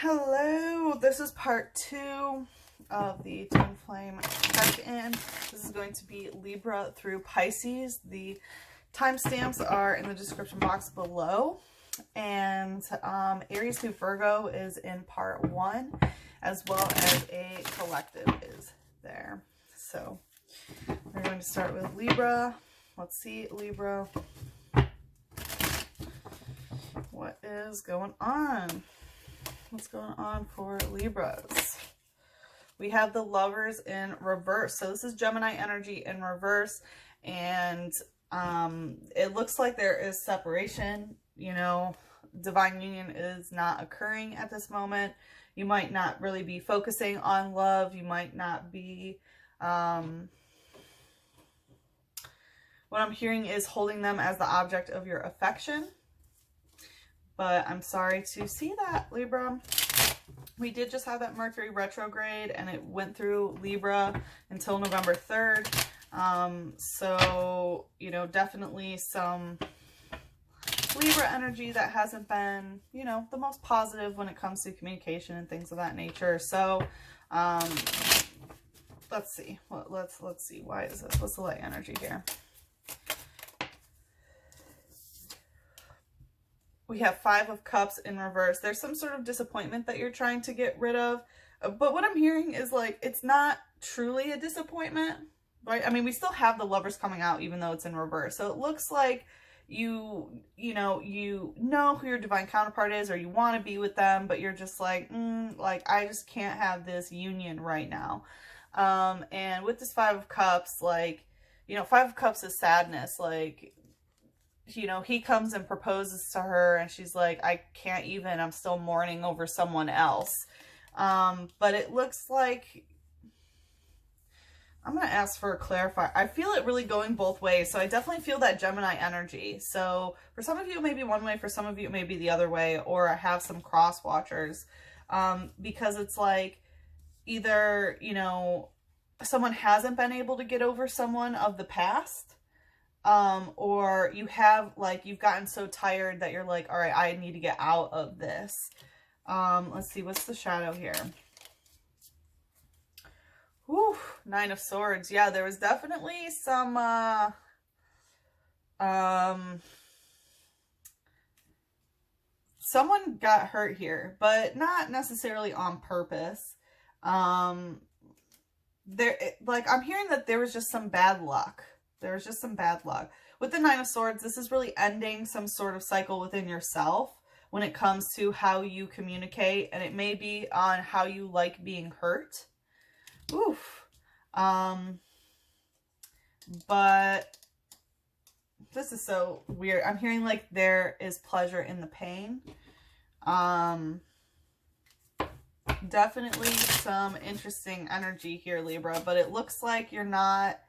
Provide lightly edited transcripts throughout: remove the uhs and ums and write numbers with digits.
Hello, this is part 2 of the Twin Flame check-in. This is going to be Libra through Pisces. The timestamps are in the description box below. And Aries through Virgo is in part 1, as well as a collective is there. So we're going to start with Libra. Let's see, Libra. What is going on? What's going on for Libras? We have the Lovers in reverse. So this is Gemini energy in reverse. And it looks like there is separation. You know, divine union is not occurring at this moment. You might not really be focusing on love. You might not be... what I'm hearing is holding them as the object of your affection. But I'm sorry to see that, Libra. We did just have that Mercury retrograde, and it went through Libra until November 3rd. So, you know, definitely some Libra energy that hasn't been, you know, the most positive when it comes to communication and things of that nature. So, let's see. Let's see. Why is this? What's the light energy here? We have 5 of Cups in reverse. There's some sort of disappointment that you're trying to get rid of. But what I'm hearing is like, it's not truly a disappointment, right? I mean, we still have the Lovers coming out even though it's in reverse. So it looks like you know who your divine counterpart is, or you want to be with them, but you're just like, I just can't have this union right now. And with this 5 of Cups, like, you know, 5 of Cups is sadness. Like, you know, he comes and proposes to her and she's like, I can't even, I'm still mourning over someone else. But it looks like, I'm going to ask for a clarifier. I feel it really going both ways. So I definitely feel that Gemini energy. So for some of you, it may be one way. For some of you, it may be the other way, or I have some cross watchers. Because it's like either, you know, someone hasn't been able to get over someone of the past. Or you have, like, you've gotten so tired that you're like, all right, I need to get out of this. Let's see, what's the shadow here? Whew, 9 of Swords. Yeah, there was definitely some, someone got hurt here, but not necessarily on purpose. Like, I'm hearing that there was just some bad luck. There was just some bad luck. With the 9 of Swords, this is really ending some sort of cycle within yourself when it comes to how you communicate. And it may be on how you like being hurt. Oof. But this is so weird. I'm hearing like there is pleasure in the pain. Definitely some interesting energy here, Libra. But it looks like you're not...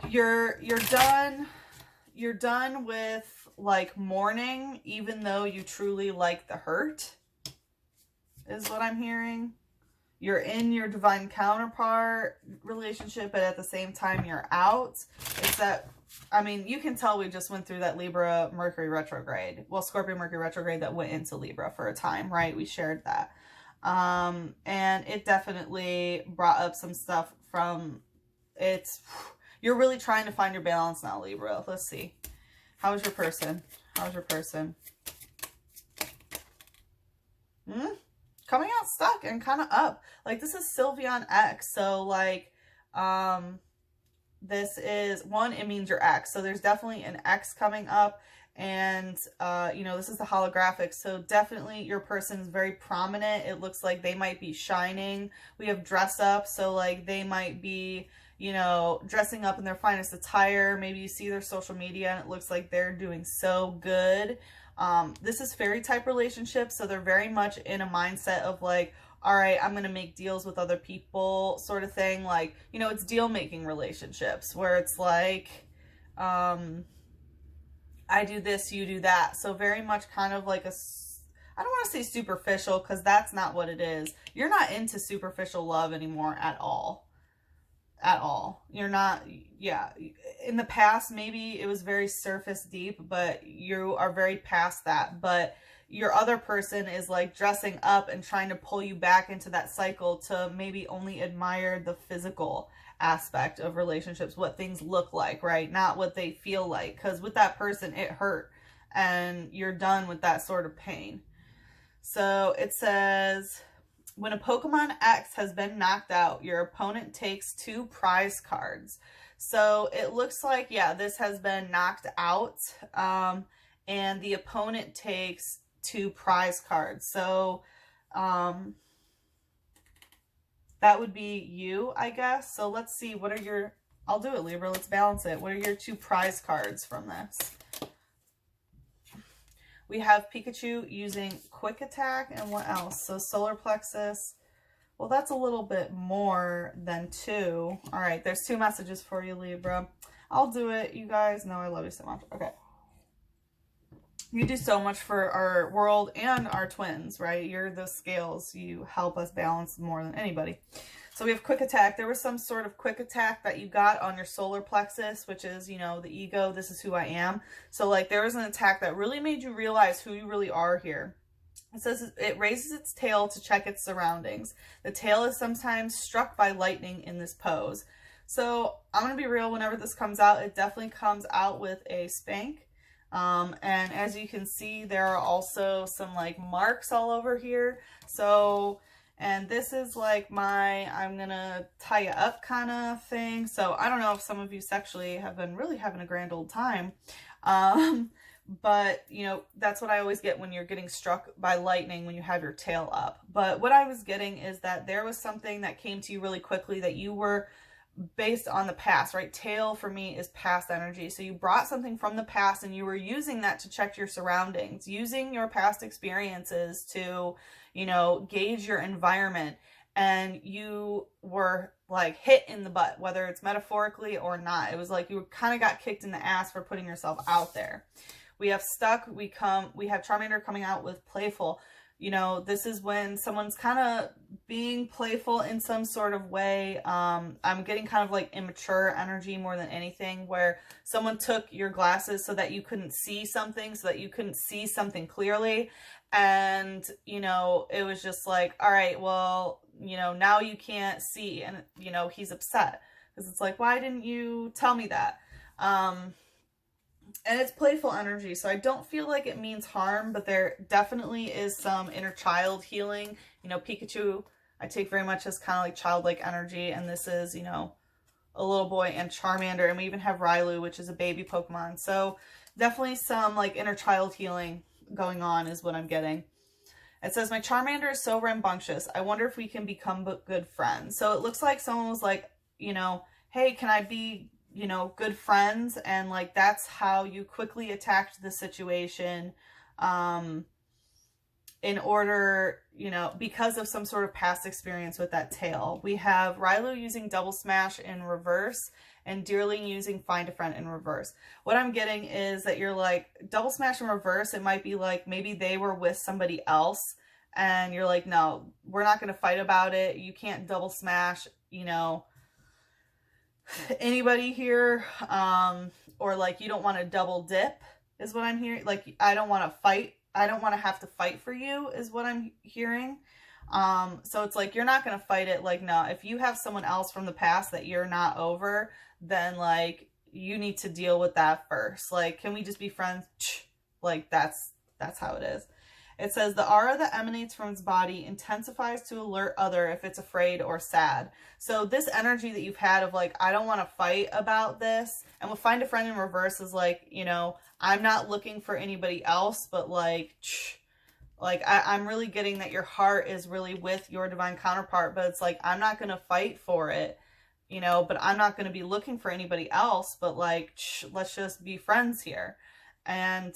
You're done with like mourning, even though you truly like the hurt, is what I'm hearing. You're in your divine counterpart relationship, but at the same time you're out. It's that, I mean, you can tell we just went through that Libra Mercury retrograde. Well, Scorpio Mercury retrograde that went into Libra for a time, right? We shared that. And it definitely brought up some stuff from you're really trying to find your balance now, Libra. Let's see. How's your person? How's your person? Coming out stuck and kind of up. Like, this is Sylveon X. So, like, this is, one, it means your ex. So, there's definitely an X coming up. And, you know, this is the holographic. So, definitely your person is very prominent. It looks like they might be shining. We have dress up. So, like, they might be... you know, dressing up in their finest attire. Maybe you see their social media and it looks like they're doing so good. This is fairy type relationships. So they're very much in a mindset of like, all right, I'm going to make deals with other people sort of thing. Like, you know, it's deal making relationships where it's like, I do this, you do that. So very much kind of like I don't want to say superficial, because that's not what it is. You're not into superficial love anymore at all. at all. You're not, yeah. In the past, maybe it was very surface deep, but you are very past that. But your other person is like dressing up and trying to pull you back into that cycle to maybe only admire the physical aspect of relationships, what things look like, right? Not what they feel like. Because with that person, it hurt and you're done with that sort of pain. So it says, when a Pokemon X has been knocked out, your opponent takes 2 prize cards. So it looks like, yeah, this has been knocked out, and the opponent takes 2 prize cards. So that would be you, I guess. So let's see, what are your, I'll do it, Libra, let's balance it. What are your 2 prize cards from this? We have Pikachu using quick attack, and what else? So solar plexus. Well, that's a little bit more than 2. All right, there's 2 messages for you, Libra. I'll do it, you guys. No, I love you so much. Okay. You do so much for our world and our twins, right? You're the scales. You help us balance more than anybody. So we have quick attack. There was some sort of quick attack that you got on your solar plexus, which is, you know, the ego. This is who I am. So like there was an attack that really made you realize who you really are here. It says it raises its tail to check its surroundings. The tail is sometimes struck by lightning in this pose. So I'm going to be real, whenever this comes out, it definitely comes out with a spank. And as you can see, there are also some like marks all over here. So, and this is like my, I'm gonna tie you up kind of thing. So I don't know if some of you sexually have been really having a grand old time. But you know, that's what I always get when you're getting struck by lightning, when you have your tail up. But what I was getting is that there was something that came to you really quickly that you were based on the past, right? Tail for me is past energy. So you brought something from the past and you were using that to check your surroundings, using your past experiences to, you know, gauge your environment. And you were like hit in the butt, whether it's metaphorically or not. It was like you kind of got kicked in the ass for putting yourself out there. We have stuck. We have Charmander coming out with playful. You know, this is when someone's kind of being playful in some sort of way. I'm getting kind of like immature energy more than anything, where someone took your glasses so that you couldn't see something, clearly. And, you know, it was just like, all right, well, you know, now you can't see. And, you know, he's upset because it's like, why didn't you tell me that? And it's playful energy, so I don't feel like it means harm, but there definitely is some inner child healing. You know, Pikachu, I take very much as kind of like childlike energy, and this is, you know, a little boy, and Charmander, and we even have Rylu, which is a baby Pokemon. So definitely some like inner child healing going on is what I'm getting. It says, my Charmander is so rambunctious. I wonder if we can become good friends. So it looks like someone was like, you know, hey, can I be, you know, good friends? And like, that's how you quickly attacked the situation, in order, you know, because of some sort of past experience with that tail. We have Rylu using double smash in reverse and Deerling using find a friend in reverse. What I'm getting is that you're like, double smash in reverse, it might be like, maybe they were with somebody else and you're like, no, we're not going to fight about it. You can't double smash, you know, anybody here, or like you don't want to double dip is what I'm hearing. Like, I don't want to fight. I don't want to have to fight for you is what I'm hearing. So it's like, you're not going to fight it. Like, no, if you have someone else from the past that you're not over, then like you need to deal with that first. Like, can we just be friends? Like, that's how it is. It says the aura that emanates from its body intensifies to alert other if it's afraid or sad. So this energy that you've had of like, I don't want to fight about this. And we'll find a friend in reverse is like, you know, I'm not looking for anybody else, but like I'm really getting that your heart is really with your divine counterpart, but it's like, I'm not going to fight for it, you know, but I'm not going to be looking for anybody else, but like, let's just be friends here. And,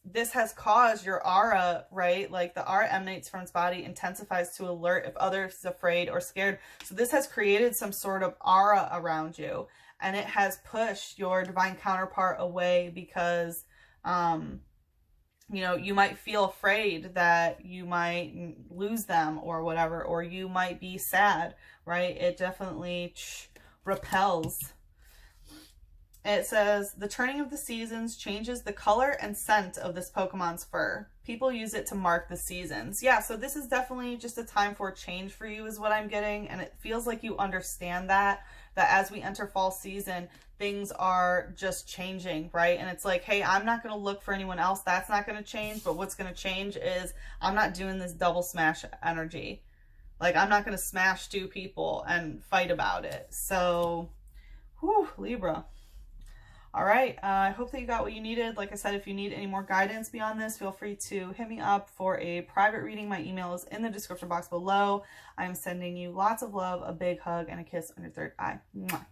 this has caused your aura, right? Like the aura emanates from its body, intensifies to alert if others is afraid or scared. So this has created some sort of aura around you, and it has pushed your divine counterpart away because, you know, you might feel afraid that you might lose them or whatever, or you might be sad, right? It definitely repels. It says, the turning of the seasons changes the color and scent of this Pokemon's fur. People use it to mark the seasons. Yeah, so this is definitely just a time for change for you is what I'm getting. And it feels like you understand that as we enter fall season, things are just changing, right? And it's like, hey, I'm not going to look for anyone else. That's not going to change. But what's going to change is I'm not doing this double smash energy. Like, I'm not going to smash two people and fight about it. So, whew, Libra. All right, I hope that you got what you needed. Like I said, if you need any more guidance beyond this, feel free to hit me up for a private reading. My email is in the description box below. I'm sending you lots of love, a big hug, and a kiss on your third eye. Mwah.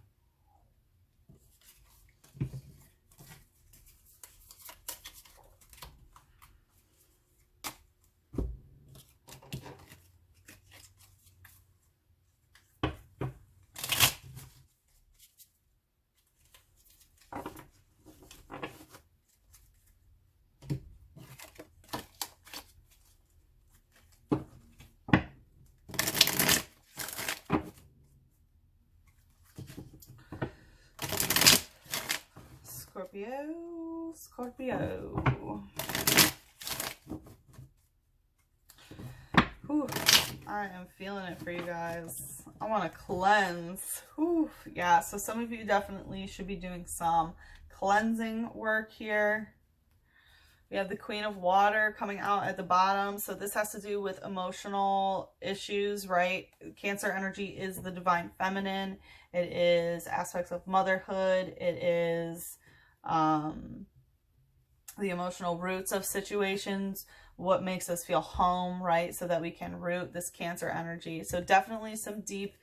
Scorpio. Whew, I am feeling it for you guys. I want to cleanse. Whew, yeah, so some of you definitely should be doing some cleansing work here. We have the Queen of Water coming out at the bottom. So this has to do with emotional issues, right? Cancer energy is the divine feminine. It is aspects of motherhood. It is the emotional roots of situations, what makes us feel home, right? So that we can root this Cancer energy. So definitely some deep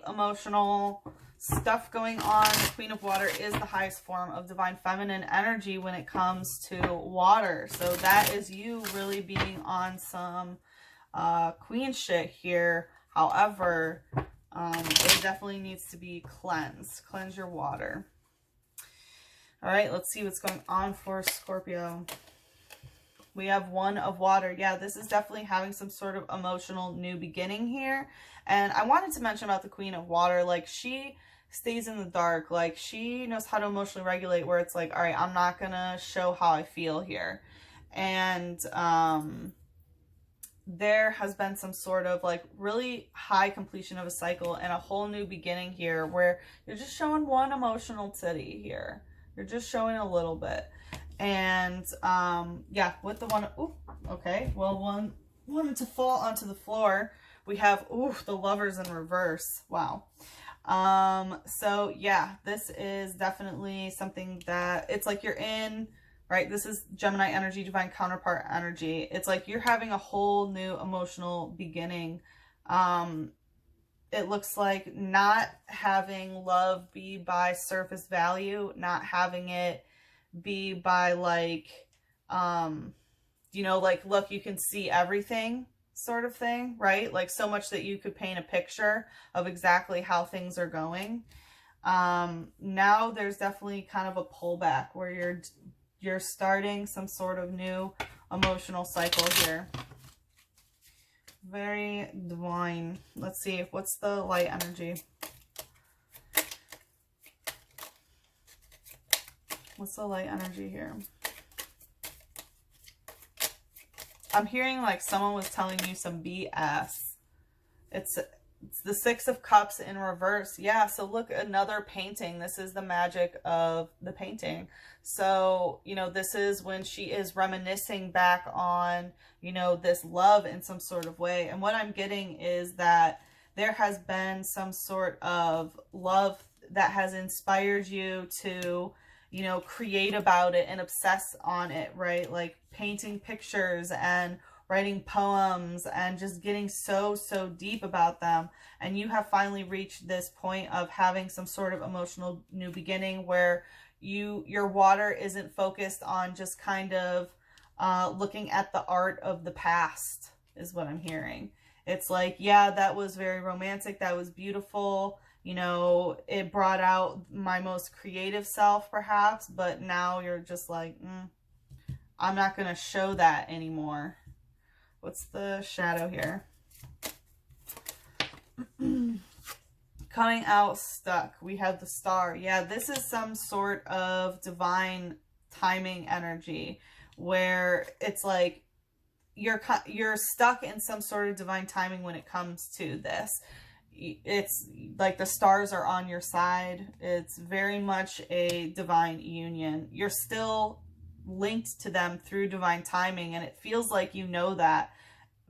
emotional stuff going on. The Queen of Water is the highest form of divine feminine energy when it comes to water. So that is you really being on some queen shit here. However, it definitely needs to be cleansed. Cleanse your water. All right, let's see what's going on for Scorpio. We have One of Water. Yeah, this is definitely having some sort of emotional new beginning here. And I wanted to mention about the Queen of Water, like she stays in the dark. Like she knows how to emotionally regulate where it's like, all right, I'm not going to show how I feel here. And there has been some sort of like really high completion of a cycle and a whole new beginning here where you're just showing one emotional titty here. You're just showing a little bit. And yeah, with the one, ooh, okay, well, one wanted to fall onto the floor. We have, ooh, the Lovers in reverse. Wow. So yeah, this is definitely something that it's like you're in, right? This is Gemini energy, divine counterpart energy. It's like you're having a whole new emotional beginning. It looks like not having love be by surface value, not having it be by like, you know, like, look, you can see everything sort of thing, right? Like so much that you could paint a picture of exactly how things are going. Now there's definitely kind of a pullback where you're starting some sort of new emotional cycle here. Very divine. Let's see, what's the light energy? What's the light energy here? I'm hearing like someone was telling you some BS. It's the Six of Cups in reverse. Yeah, so look, another painting. This is the magic of the painting. So, you know, this is when she is reminiscing back on, you know, this love in some sort of way. And what I'm getting is that there has been some sort of love that has inspired you to, you know, create about it and obsess on it, right? Like painting pictures and writing poems and just getting so deep about them. And you have finally reached this point of having some sort of emotional new beginning where your water isn't focused on just kind of looking at the art of the past is what I'm hearing. It's like, yeah, that was very romantic. That was beautiful. You know, it brought out my most creative self perhaps, but now you're just like, I'm not going to show that anymore. What's the shadow here? Coming out stuck, we have the Star. Yeah, this is some sort of divine timing energy where it's like you're stuck in some sort of divine timing when it comes to this. It's like the stars are on your side. It's very much a divine union. You're still linked to them through divine timing, and it feels like you know that,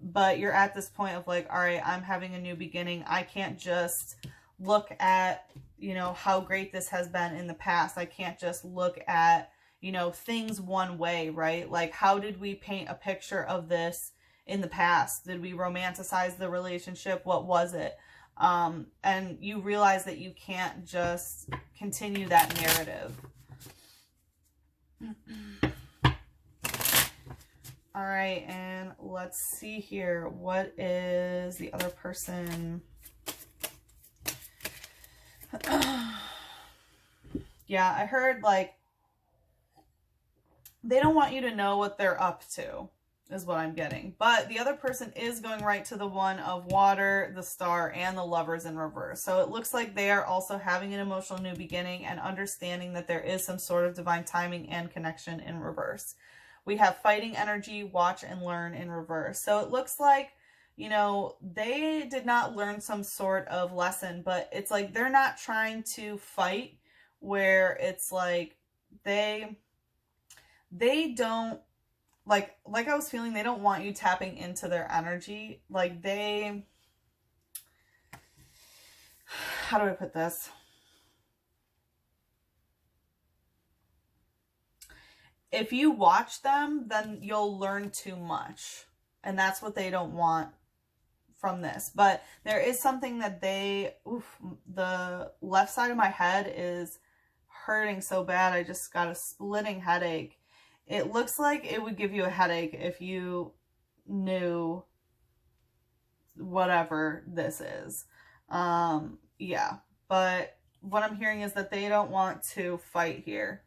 but you're at this point of like, all right, I'm having a new beginning. I can't just look at, you know, how great this has been in the past. I can't just look at, you know, things one way, right? Like, how did we paint a picture of this in the past? Did we romanticize the relationship? What was it? And you realize that you can't just continue that narrative. All right, and let's see here. What is the other person? Yeah, I heard like they don't want you to know what they're up to, is what I'm getting. But the other person is going right to the one of water, the Star, and the Lovers in reverse. So it looks like they are also having an emotional new beginning and understanding that there is some sort of divine timing and connection in reverse. We have fighting energy, watch and learn in reverse. So it looks like, you know, they did not learn some sort of lesson, but it's like they're not trying to fight, where it's like they don't, like I was feeling, they don't want you tapping into their energy. Like they, how do I put this? If you watch them, then you'll learn too much. And that's what they don't want from this. But there is something that they, the left side of my head is hurting so bad. I just got a splitting headache. It looks like it would give you a headache if you knew whatever this is. Yeah, but what I'm hearing is that they don't want to fight here.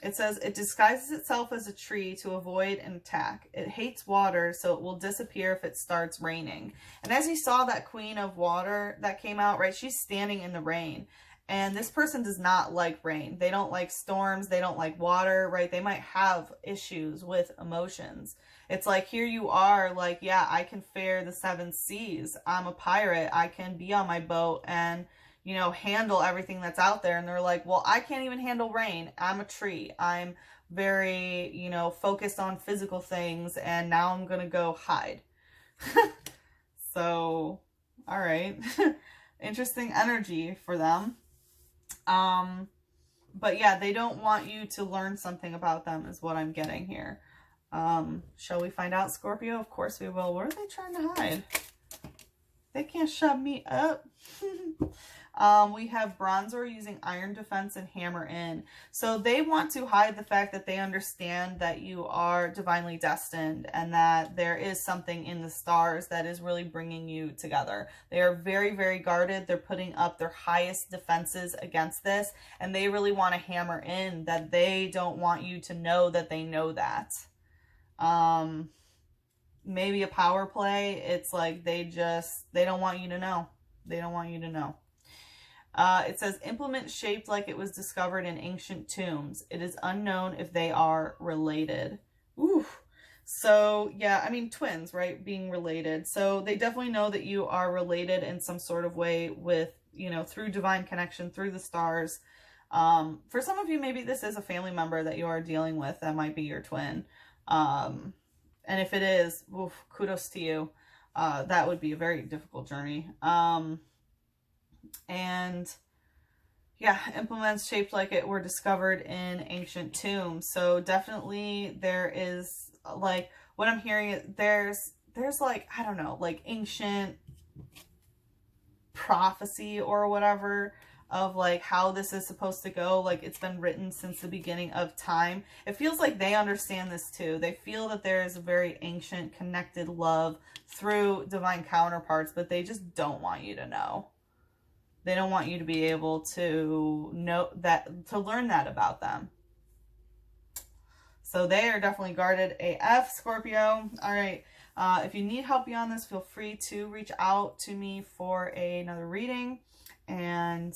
It says, it disguises itself as a tree to avoid an attack. It hates water, so it will disappear if it starts raining. And as you saw that Queen of Water that came out, right, she's standing in the rain. And this person does not like rain. They don't like storms. They don't like water, right? They might have issues with emotions. It's like, here you are, like, yeah, I can fare the 7 seas. I'm a pirate. I can be on my boat and, you know, handle everything that's out there. And they're like, well, I can't even handle rain. I'm a tree. I'm very, you know, focused on physical things. And now I'm going to go hide. So, all right. Interesting energy for them. But yeah, they don't want you to learn something about them is what I'm getting here. Shall we find out, Scorpio? Of course we will. What are they trying to hide? They can't shut me up. We have Bronzer using Iron Defense and Hammer in. So they want to hide the fact that they understand that you are divinely destined and that there is something in the stars that is really bringing you together. They are very, very guarded. They're putting up their highest defenses against this, and they really want to hammer in that they don't want you to know that they know that. Maybe a power play. It's like they don't want you to know. They don't want you to know. It says, implement shaped like it was discovered in ancient tombs. It is unknown if they are related. Ooh. So, yeah, I mean, twins, right? Being related. So they definitely know that you are related in some sort of way with, you know, through divine connection, through the stars. For some of you, maybe this is a family member that you are dealing with. That might be your twin. And if it is, oof, kudos to you. That would be a very difficult journey. And yeah, implements shaped like it were discovered in ancient tombs. So definitely there is, like, what I'm hearing is there's like, I don't know, like ancient prophecy or whatever of like how this is supposed to go. Like, it's been written since the beginning of time. It feels like they understand this too. They feel that there is a very ancient connected love through divine counterparts, but they just don't want you to know. They don't want you to be able to know that, to learn that about them. So they are definitely guarded AF, Scorpio. All right. If you need help beyond this, feel free to reach out to me for another reading. And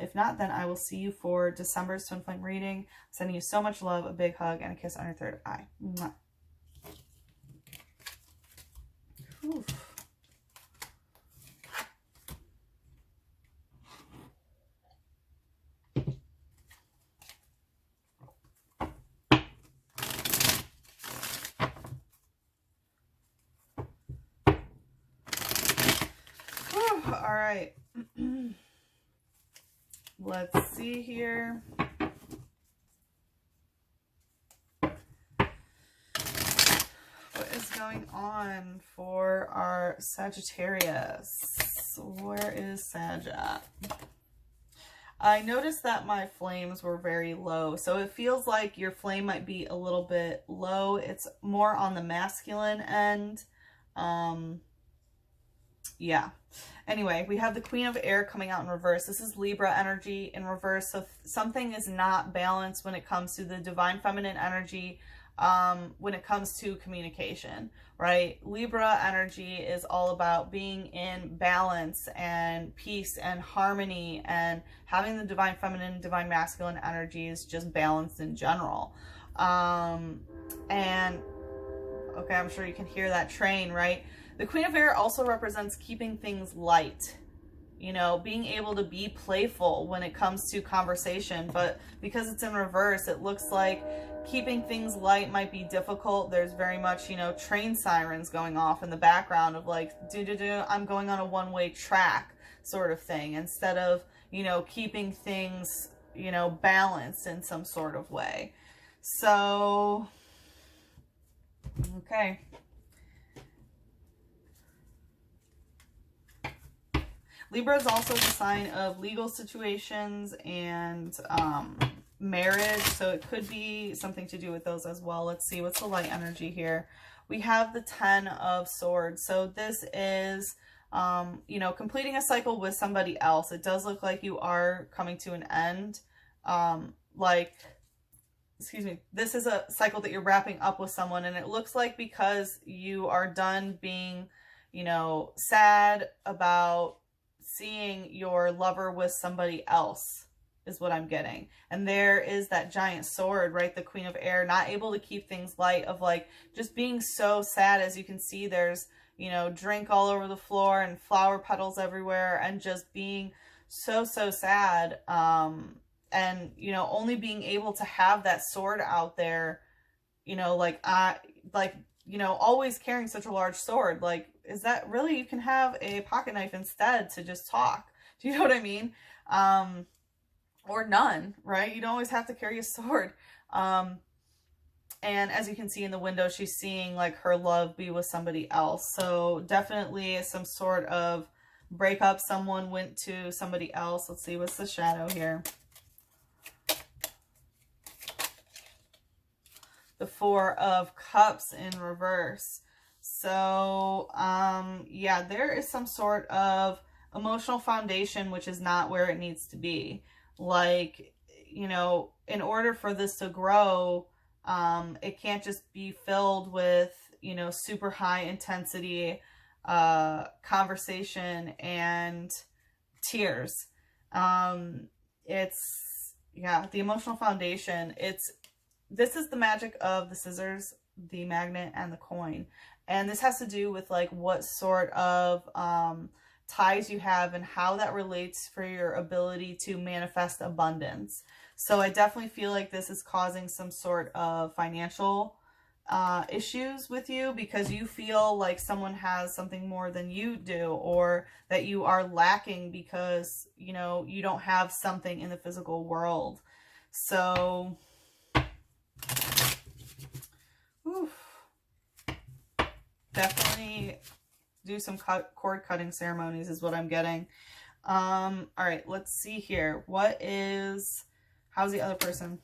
if not, then I will see you for December's twin flame reading. Sending you so much love, a big hug, and a kiss on your third eye. Mwah. Whew. All right. Let's see here. What is going on for our Sagittarius? Where is Sag at? I noticed that my flames were very low, so it feels like your flame might be a little bit low. It's more on the masculine end. Yeah. Anyway, we have the Queen of Air coming out in reverse. This is Libra energy in reverse. So something is not balanced when it comes to the divine feminine energy, when it comes to communication, right? Libra energy is all about being in balance and peace and harmony, and having the divine feminine, divine masculine energies just balanced in general. And okay, I'm sure you can hear that train, right? The Queen of Air also represents keeping things light, you know, being able to be playful when it comes to conversation. But because it's in reverse, it looks like keeping things light might be difficult. There's very much, you know, train sirens going off in the background of like, I'm going on a one-way track sort of thing, instead of, you know, keeping things, you know, balanced in some sort of way. So, okay. Libra is also the sign of legal situations and marriage, so it could be something to do with those as well. Let's see, what's the light energy here? We have the 10 of Swords. So this is, you know, completing a cycle with somebody else. It does look like you are coming to an end. Excuse me, this is a cycle that you're wrapping up with someone, and it looks like because you are done being, you know, sad about seeing your lover with somebody else is what I'm getting. And there is that giant sword, right? The Queen of Air, not able to keep things light, of like just being so sad. As you can see, there's, you know, drink all over the floor and flower petals everywhere, and just being so sad. And, you know, only being able to have that sword out there, you know, you know, always carrying such a large sword. Like, is that really, you can have a pocket knife instead to just talk. Do you know what I mean? Or none, right? You don't always have to carry a sword. And as you can see in the window, she's seeing like her love be with somebody else. So definitely some sort of breakup. Someone went to somebody else. Let's see, what's the shadow here? The Four of Cups in reverse. So, yeah, there is some sort of emotional foundation which is not where it needs to be. Like, you know, in order for this to grow, it can't just be filled with, you know, super high intensity conversation and tears. It's, yeah, the emotional foundation. This is the magic of the scissors, the magnet, and the coin. And this has to do with like what sort of ties you have and how that relates for your ability to manifest abundance. So I definitely feel like this is causing some sort of financial issues with you, because you feel like someone has something more than you do, or that you are lacking because, you know, you don't have something in the physical world. So, oof. Definitely do some cord cutting ceremonies is what I'm getting. All right, let's see here. How's the other person?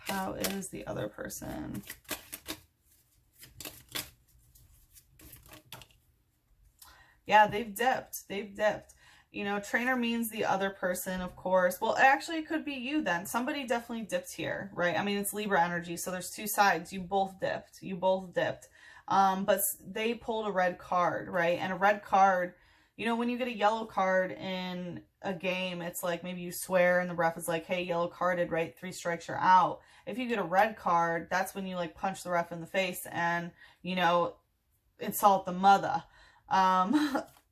How is the other person? Yeah, they've dipped. They've dipped. You know, trainer means the other person, of course. Well, actually, it could be you then. Somebody definitely dipped here, right? I mean, it's Libra energy, so there's two sides. You both dipped. You both dipped. But they pulled a red card, right? And a red card, you know, when you get a yellow card in a game, it's like maybe you swear and the ref is like, hey, yellow carded, right? 3 strikes, you're out. If you get a red card, that's when you like punch the ref in the face and, you know, insult the mother.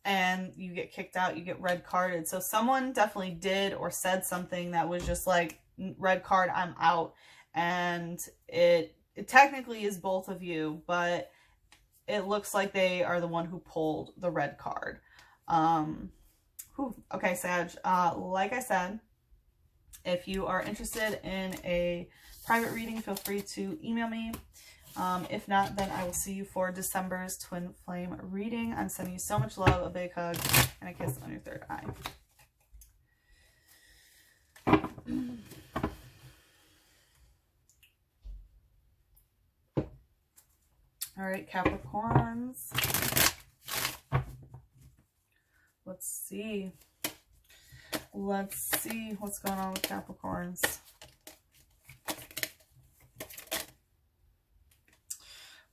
And you get kicked out, you get red carded. So someone definitely did or said something that was just like, red card, I'm out. And it technically is both of you, but it looks like they are the one who pulled the red card. Okay, Sag, like I said, if you are interested in a private reading, feel free to email me. If not, then I will see you for December's Twin Flame reading. I'm sending you so much love, a big hug, and a kiss on your third eye. All right, Capricorns. Let's see. Let's see what's going on with Capricorns.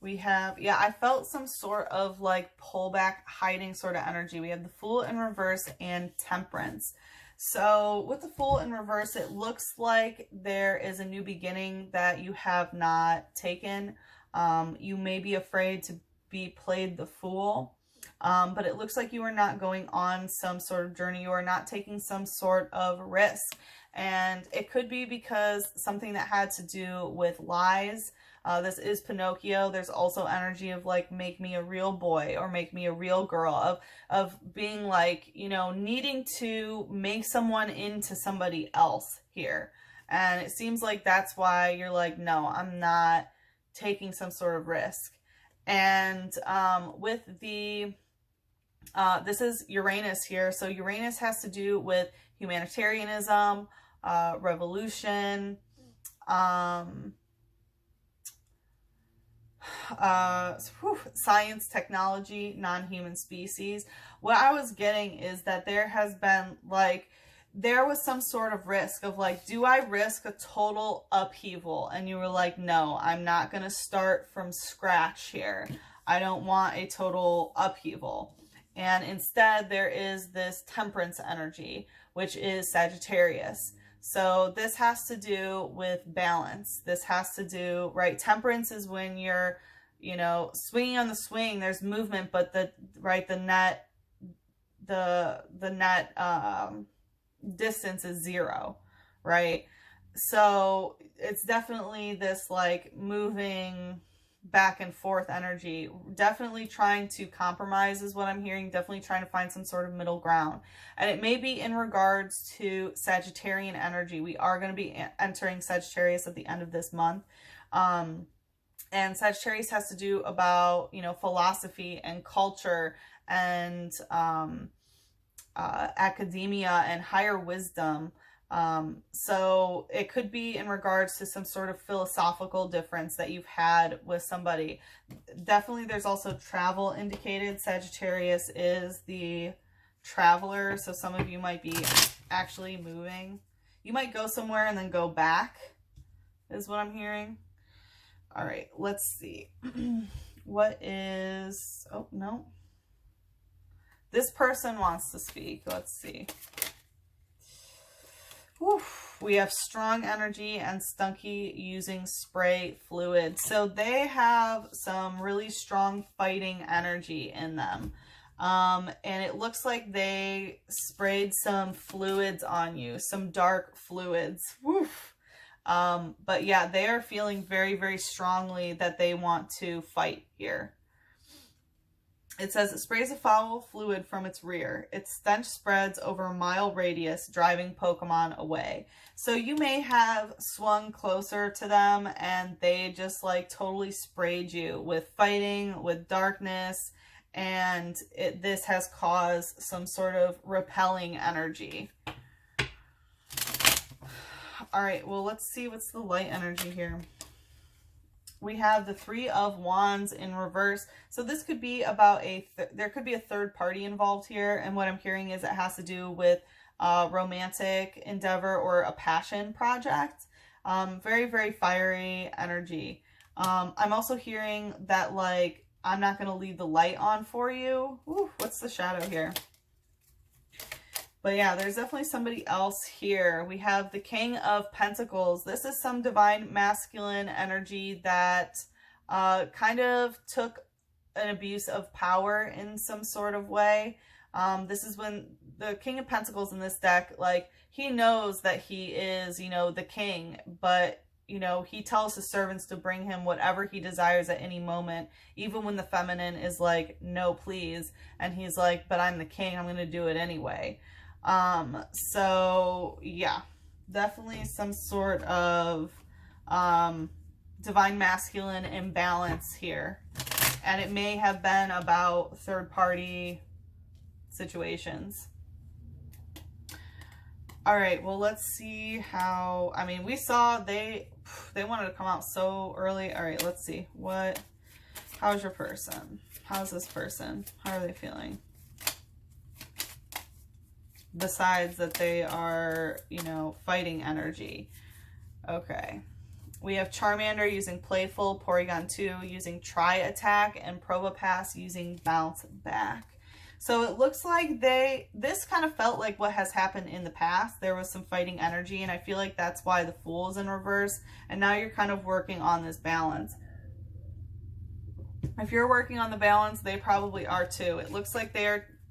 We have, yeah, I felt some sort of like pullback, hiding sort of energy. We have the Fool in reverse and Temperance. So with the Fool in reverse, it looks like there is a new beginning that you have not taken. You may be afraid to be played the fool, but it looks like you are not going on some sort of journey. You are not taking some sort of risk. And it could be because something that had to do with lies. This is Pinocchio. There's also energy of like, make me a real boy or make me a real girl, of being like, you know, needing to make someone into somebody else here. And it seems like that's why you're like, no, I'm not taking some sort of risk. And with the, this is Uranus here. So Uranus has to do with humanitarianism, revolution, science, technology, non-human species. What I was getting is that there has been like, there was some sort of risk of like, do I risk a total upheaval? And you were like, no, I'm not going to start from scratch here. I don't want a total upheaval. And instead there is this Temperance energy, which is Sagittarius. So this has to do with balance. This has to do, right? Temperance is when you're, you know, swinging on the swing, there's movement, but the net distance is 0, right? So it's definitely this like moving back and forth energy, definitely trying to compromise is what I'm hearing, definitely trying to find some sort of middle ground. And it may be in regards to Sagittarian energy. We are going to be entering Sagittarius at the end of this month. And Sagittarius has to do about, you know, philosophy and culture and academia and higher wisdom. So it could be in regards to some sort of philosophical difference that you've had with somebody. Definitely there's also travel indicated. Sagittarius is the traveler. So some of you might be actually moving. You might go somewhere and then go back is what I'm hearing. All right, let's see. What is, oh no. This person wants to speak. Let's see. Oof, we have strong energy and Stunky using spray fluid. So they have some really strong fighting energy in them. And it looks like they sprayed some fluids on you, some dark fluids. Woof. But yeah, they are feeling very, very strongly that they want to fight here. It says it sprays a foul fluid from its rear. Its stench spreads over a mile radius, driving Pokemon away. So you may have swung closer to them and they just like totally sprayed you with fighting, with darkness, and this has caused some sort of repelling energy. All right, well, let's see what's the light energy here. We have the Three of Wands in reverse. So this could be about there could be a third party involved here. And what I'm hearing is it has to do with a romantic endeavor or a passion project. Very, very fiery energy. I'm also hearing that, like, I'm not going to leave the light on for you. Ooh, what's the shadow here? But yeah, there's definitely somebody else here. We have the King of Pentacles. This is some divine masculine energy that kind of took an abuse of power in some sort of way. This is when the King of Pentacles in this deck, like, he knows that he is, you know, the king, but, you know, he tells his servants to bring him whatever he desires at any moment, even when the feminine is like, no, please. And he's like, but I'm the king, I'm going to do it anyway. So yeah, definitely some sort of, divine masculine imbalance here. And it may have been about third party situations. All right, well, let's see how, I mean, we saw they wanted to come out so early. All right, let's see how's your person? How's this person? How are they feeling? Besides that they are, you know, fighting energy. Okay. We have Charmander using Playful, Porygon 2 using Try Attack, and Probopass using Bounce Back. So it looks like this kind of felt like what has happened in the past. There was some fighting energy, and I feel like that's why the Fool is in reverse. And now you're kind of working on this balance. If you're working on the balance, they probably are too. It looks like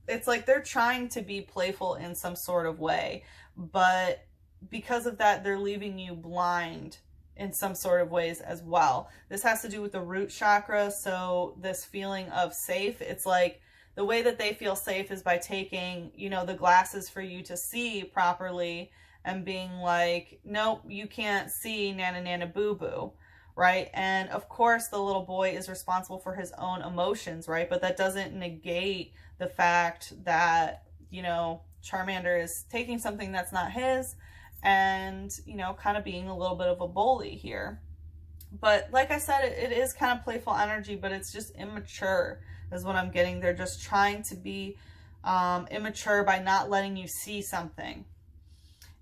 it's like they're trying to be playful in some sort of way, but because of that, they're leaving you blind in some sort of ways as well. This has to do with the root chakra. So this feeling of safe, it's like the way that they feel safe is by taking, you know, the glasses for you to see properly and being like, nope, you can't see, nana nana boo boo. Right? And of course the little boy is responsible for his own emotions, right? But that doesn't negate the fact that, you know, Charmander is taking something that's not his and, you know, kind of being a little bit of a bully here. But like I said, it is kind of playful energy, but it's just immature is what I'm getting. They're just trying to be immature by not letting you see something.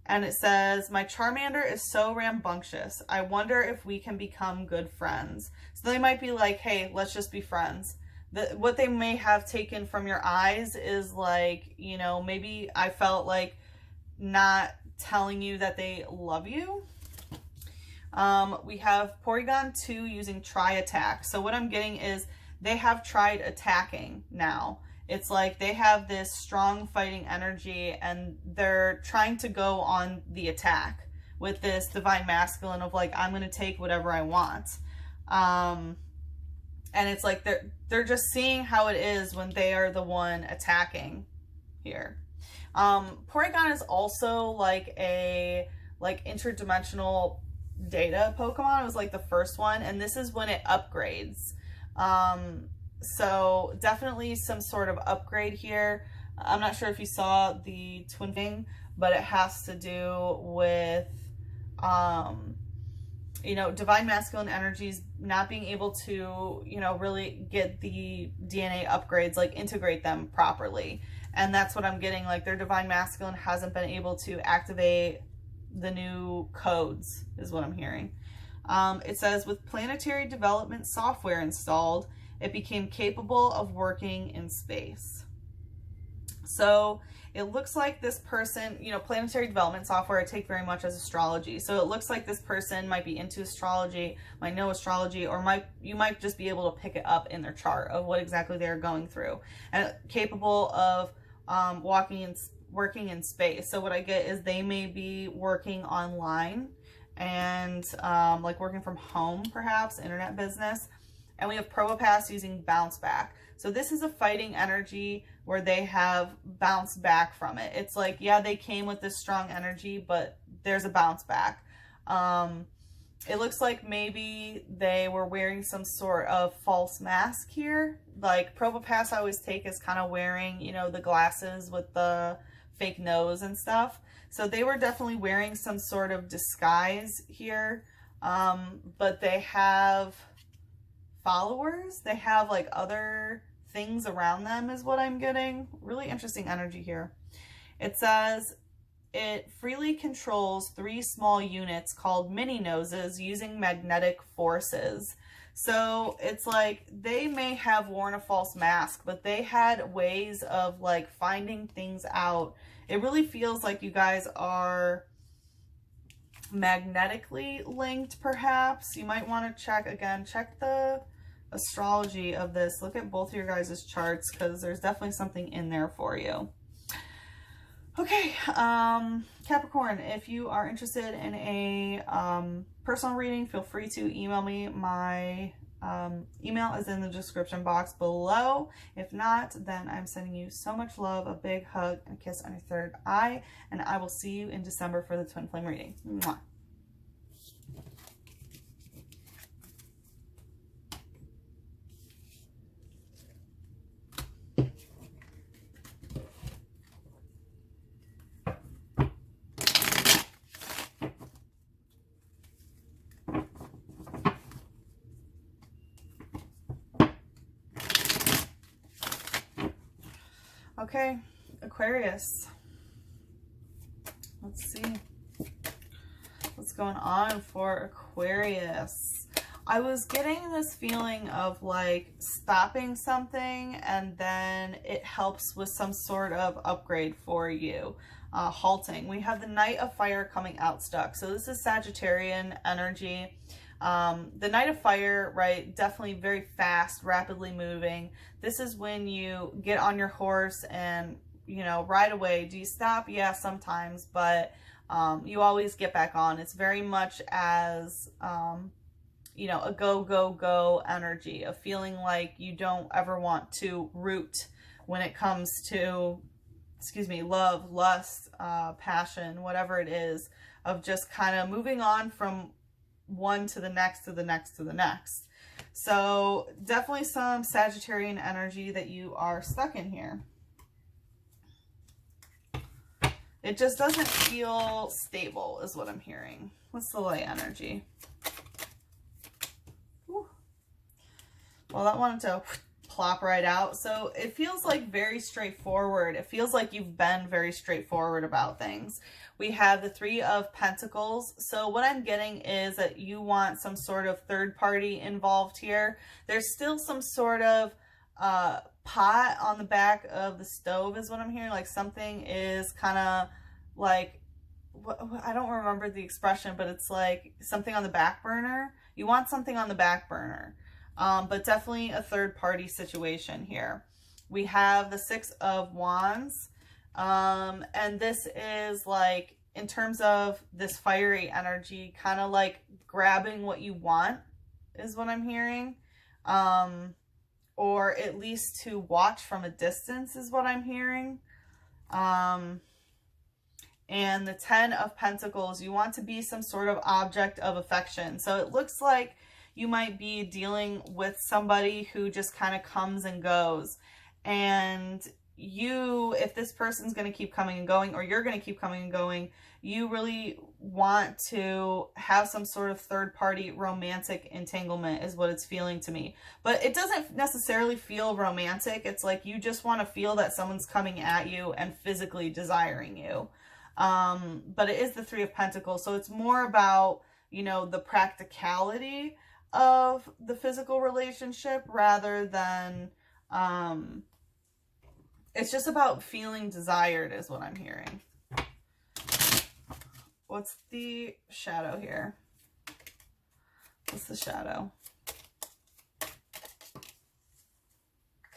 And it says, my Charmander is so rambunctious. I wonder if we can become good friends. So they might be like, hey, let's just be friends. What they may have taken from your eyes is like, you know, maybe I felt like not telling you that they love you. We have Porygon 2 using Try Attack. So what I'm getting is they have tried attacking now. It's like they have this strong fighting energy and they're trying to go on the attack with this divine masculine of like, I'm going to take whatever I want. And it's like they're just seeing how it is when they are the one attacking here. Porygon is also like a interdimensional data Pokemon. It was like the first one, and this is when it upgrades. So definitely some sort of upgrade here. I'm not sure if you saw the twin thing, but it has to do with, you know, divine masculine energies not being able to, you know, really get the DNA upgrades, like integrate them properly. And that's what I'm getting. Like their divine masculine hasn't been able to activate the new codes is what I'm hearing. It says with planetary development software installed, it became capable of working in space. So it looks like this person, you know, planetary development software I take very much as astrology. So it looks like this person might be into astrology, might know astrology, or you might just be able to pick it up in their chart of what exactly they're going through, and capable of working in space. So what I get is they may be working online and like working from home, perhaps internet business. And we have Probopass using Bounce Back. So this is a fighting energy where they have bounced back from it. It's like, yeah, they came with this strong energy, but there's a bounce back. It looks like maybe they were wearing some sort of false mask here. Like Probopass I always take as kind of wearing, you know, the glasses with the fake nose and stuff. So they were definitely wearing some sort of disguise here. But they have followers. They have like other things around them is what I'm getting. Really interesting energy here. It says it freely controls 3 small units called mini noses using magnetic forces. So it's like they may have worn a false mask, but they had ways of like finding things out. It really feels like you guys are magnetically linked, perhaps. You might want to check the astrology of this. Look at both of your guys' charts, because there's definitely something in there for you. Okay, Capricorn, if you are interested in a personal reading, feel free to email me. My email is in the description box below. If not, then I'm sending you so much love, a big hug, and a kiss on your third eye, and I will see you in December for the Twin Flame reading. Mwah. Okay, Aquarius. Let's see what's going on for Aquarius. I was getting this feeling of like stopping something and then it helps with some sort of upgrade for you. Halting. We have the Knight of Fire coming out stuck. So this is Sagittarian energy. The Knight of Fire, right, definitely very fast, rapidly moving. This is when you get on your horse and, you know, ride away. Do you stop? Yeah, sometimes, but you always get back on. It's very much as, you know, a go, go, go energy, of feeling like you don't ever want to root when it comes to, excuse me, love, lust, passion, whatever it is, of just kind of moving on from one to the next, to the next, to the next. So definitely some Sagittarian energy that you are stuck in here. It just doesn't feel stable is what I'm hearing. What's the light energy? Whew. Well, that wanted to plop right out. So it feels like very straightforward. It feels like you've been very straightforward about things. We have the Three of Pentacles. So what I'm getting is that you want some sort of third party involved here. There's still some sort of pot on the back of the stove is what I'm hearing. Like something is kind of like, I don't remember the expression, but it's like something on the back burner. You want something on the back burner. But definitely a third party situation here. We have the Six of Wands. And this is like, in terms of this fiery energy, kind of like grabbing what you want is what I'm hearing. Or at least to watch from a distance is what I'm hearing. And the Ten of Pentacles, you want to be some sort of object of affection. So it looks like you might be dealing with somebody who just kind of comes and goes. And you, if this person's going to keep coming and going, or you're going to keep coming and going, you really want to have some sort of third party romantic entanglement is what it's feeling to me. But it doesn't necessarily feel romantic. It's like you just want to feel that someone's coming at you and physically desiring you. But it is the Three of Pentacles. So it's more about, you know, the practicality of the physical relationship rather than, it's just about feeling desired is what I'm hearing. What's the shadow here? What's the shadow?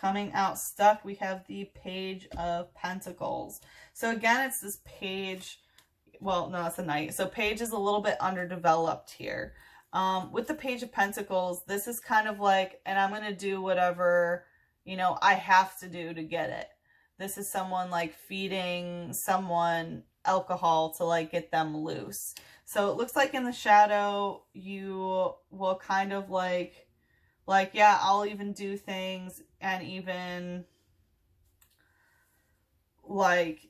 Coming out stuck, we have the Page of Pentacles. So again, it's this page. Well, no, it's a Knight. So Page is a little bit underdeveloped here. With the Page of Pentacles, this is kind of like, and I'm going to do whatever, you know, I have to do to get it. This is someone like feeding someone alcohol to like get them loose. So it looks like in the shadow, you will kind of like, yeah, I'll even do things and even like,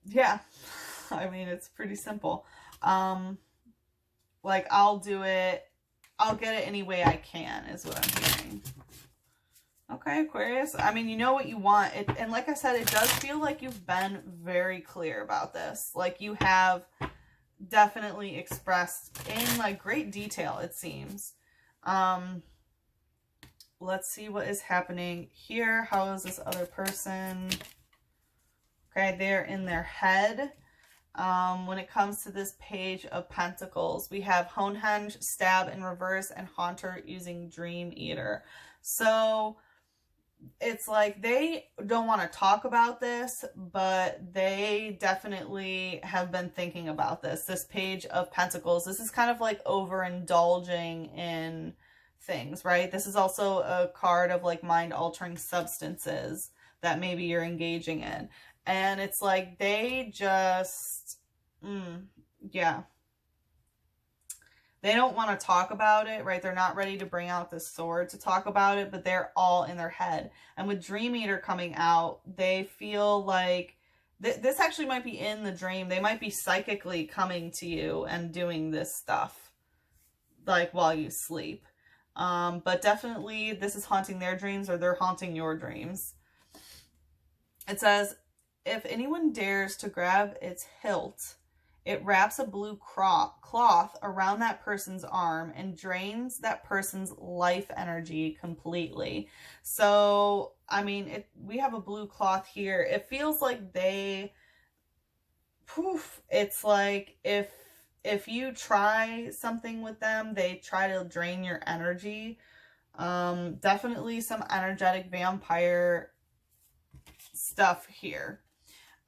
yeah, I mean, it's pretty simple. Like I'll do it I'll get it any way I can, is what I'm hearing. Okay, Aquarius. I mean, you know what you want. And like I said, it does feel like you've been very clear about this. Like you have definitely expressed in like great detail, it seems. Let's see what is happening here. How is this other person? Okay, they're in their head. When it comes to this Page of Pentacles, we have Honehenge, Stab in reverse, and Haunter using Dream Eater. So it's like they don't want to talk about this, but they definitely have been thinking about this. This Page of Pentacles, this is kind of like overindulging in things, right? This is also a card of like mind-altering substances that maybe you're engaging in. And it's like they just, yeah. They don't want to talk about it, right? They're not ready to bring out the sword to talk about it, but they're all in their head. And with Dream Eater coming out, they feel like this actually might be in the dream. They might be psychically coming to you and doing this stuff, like while you sleep. But definitely this is haunting their dreams, or they're haunting your dreams. It says, if anyone dares to grab its hilt, it wraps a blue cloth around that person's arm and drains that person's life energy completely. So, I mean, we have a blue cloth here. It feels like they, it's like if you try something with them, they try to drain your energy. Definitely some energetic vampire stuff here.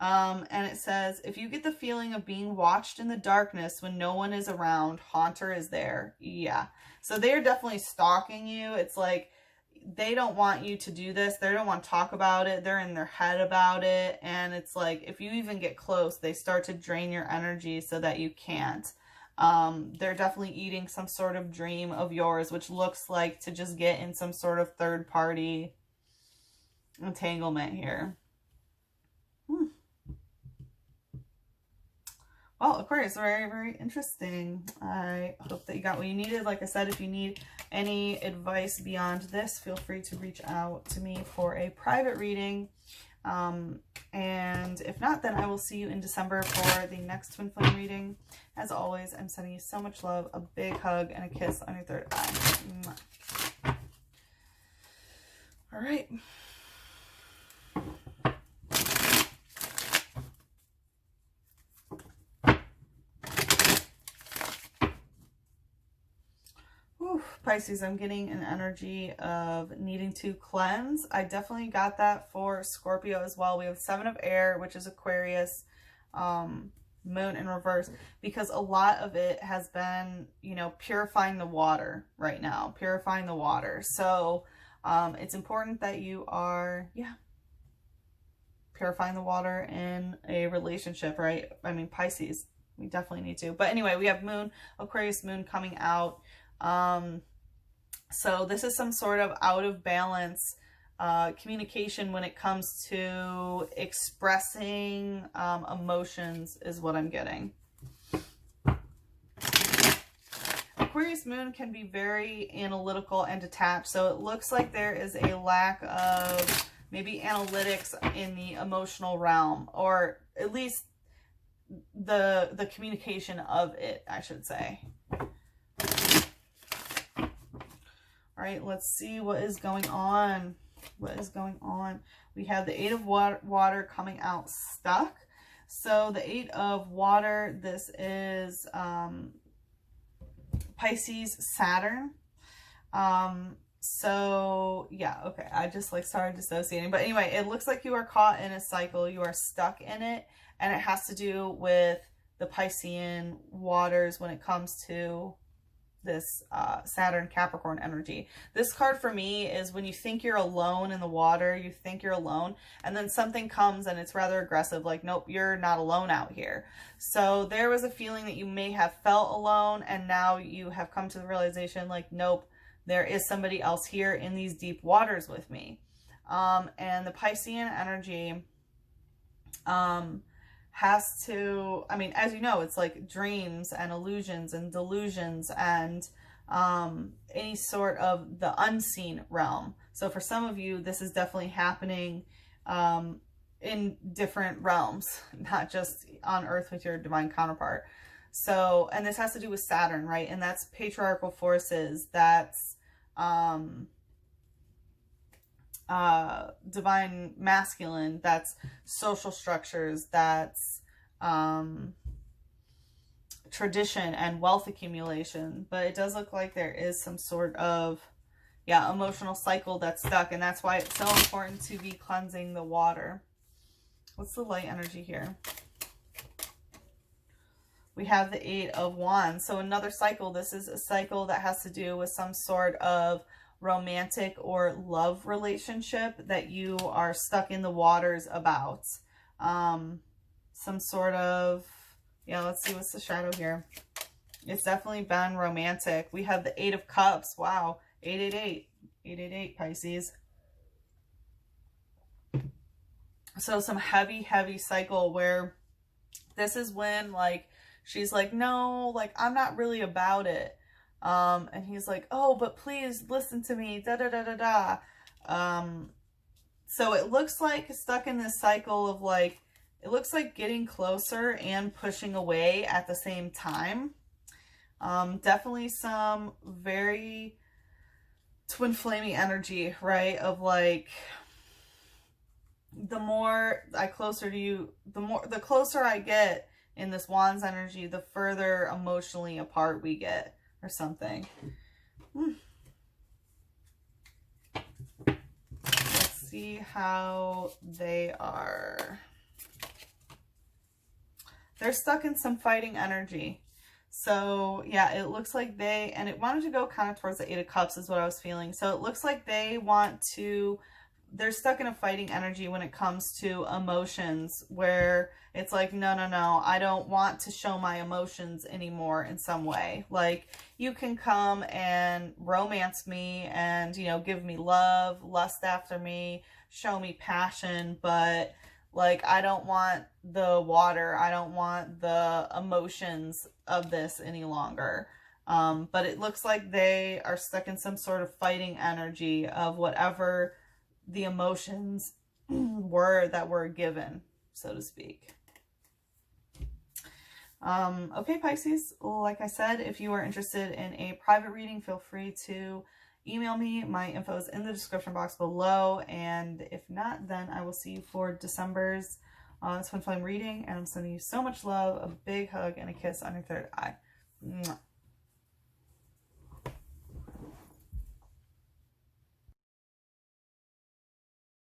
And it says, if you get the feeling of being watched in the darkness when no one is around, Haunter is there. Yeah. So they're definitely stalking you. It's like they don't want you to do this. They don't want to talk about it. They're in their head about it. And it's like, if you even get close, they start to drain your energy so that you can't. They're definitely eating some sort of dream of yours, which looks like to just get in some sort of third party entanglement here. Well, Aquarius, very, very interesting. I hope that you got what you needed. Like I said, if you need any advice beyond this, feel free to reach out to me for a private reading. And if not, then I will see you in December for the next Twin Flame reading. As always, I'm sending you so much love, a big hug, and a kiss on your third eye. Mwah. All right. Pisces, I'm getting an energy of needing to cleanse. I definitely got that for Scorpio as well. We have 7 of air, which is Aquarius, moon in reverse, because a lot of it has been, you know, purifying the water right now, purifying the water. So it's important that you are, purifying the water in a relationship, right? I mean, Pisces, we definitely need to. But anyway, we have moon, Aquarius moon coming out. So this is some sort of out of balance communication when it comes to expressing emotions is what I'm getting. Aquarius moon can be very analytical and detached. So it looks like there is a lack of maybe analytics in the emotional realm, or at least the communication of it, I should say. All right, let's see what is going on. What is going on? We have the 8 of water coming out stuck. So the 8 of water, this is Pisces, Saturn. So yeah, okay. I just like started dissociating. But anyway, it looks like you are caught in a cycle. You are stuck in it. And it has to do with the Piscean waters when it comes to this Saturn Capricorn energy. This card for me is when you think you're alone in the water, you think you're alone, and then something comes and it's rather aggressive, like, nope, you're not alone out here. So there was a feeling that you may have felt alone, and now you have come to the realization, like, nope, there is somebody else here in these deep waters with me. And the Piscean energy has to, I mean, as you know, it's like dreams and illusions and delusions and any sort of the unseen realm. So for some of you, this is definitely happening in different realms, not just on Earth with your divine counterpart. So, and this has to do with Saturn, right? And that's patriarchal forces. That's divine masculine. That's social structures. That's tradition and wealth accumulation. But it does look like there is some sort of, yeah, emotional cycle that's stuck. And that's why it's so important to be cleansing the water. What's the light energy here? We have the 8 of Wands. So another cycle. This is a cycle that has to do with some sort of romantic or love relationship that you are stuck in the waters about. Some sort of, yeah, let's see what's the shadow here. It's definitely been romantic. We have the 8 of Cups. Wow. 888. 888 Pisces. So some heavy, heavy cycle where this is when, like, she's like, no, like, I'm not really about it. And he's like, oh, but please listen to me, da da da da da. So it looks like stuck in this cycle of, like, it looks like getting closer and pushing away at the same time. Definitely some very twin flamey energy, right? Of like, the more I closer to you, the closer I get in this Wands energy, the further emotionally apart we get, or something. Let's see how they are. They're stuck in some fighting energy. So yeah, it looks like they, and it wanted to go kind of towards the 8 of Cups is what I was feeling. So it looks like they want to, they're stuck in a fighting energy when it comes to emotions, where it's like, no, no, no, I don't want to show my emotions anymore in some way. Like, you can come and romance me and, you know, give me love, lust after me, show me passion, but like, I don't want the water. I don't want the emotions of this any longer. But it looks like they are stuck in some sort of fighting energy of whatever the emotions were that were given, so to speak. Okay, Pisces, like I said, if you are interested in a private reading, feel free to email me. My info is in the description box below. And if not, then I will see you for December's Twin Flame reading. And I'm sending you so much love, a big hug, and a kiss on your third eye. Mwah.